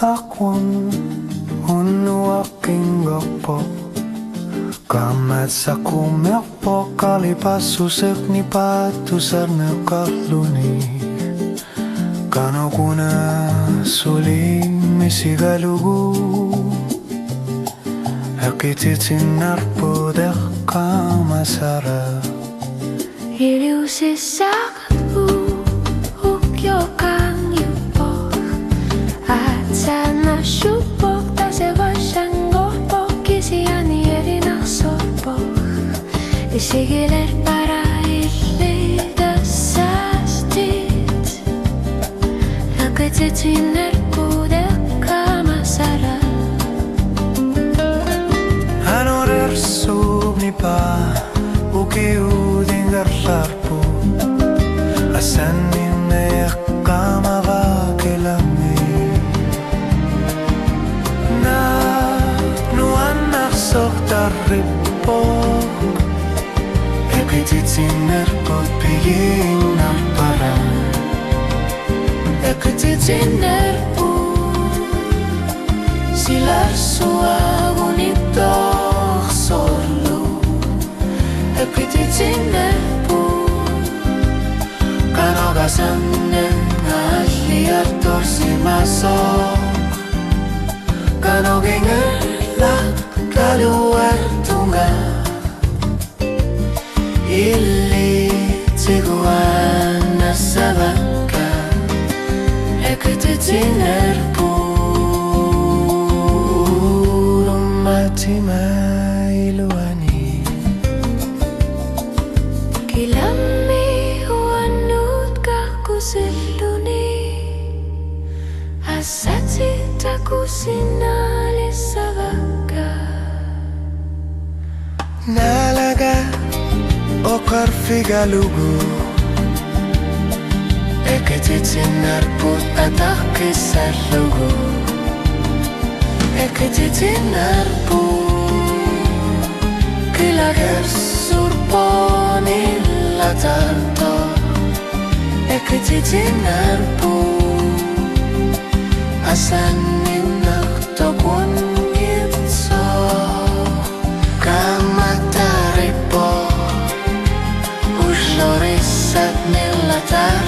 sakwan unuaking gapok kamat sa kumekpok kalipasusek ni patusar na kakluni kano kuna suling misigalugu akititin narpodek kamasara iliw si saklu ukyokang yupok at sana syupok ta se vasyang gopok kisiyan eri naksopok isigiler para illida sastit lakatitiner pudek kamasara anorer subnipa ukiudin garlarpo asan ninek kamavakilami na nuan naksok taripok ekititiner pot piging nampara ekititiner po silar suagunito solo ekititiner po kanogasan naliar torsimasok kanogingelak kaluar tunga ili tiguan nasabaka ekititiner po lumati mailuani kilami huanut kakusiluni asati takusinali sabaka nalaga okar figalugu ekititinar put atakisar lugu ekititinar put kilager surponi latarto ekititinar put asan ninak tokun gitso kamataripo Ushlorisat nilatar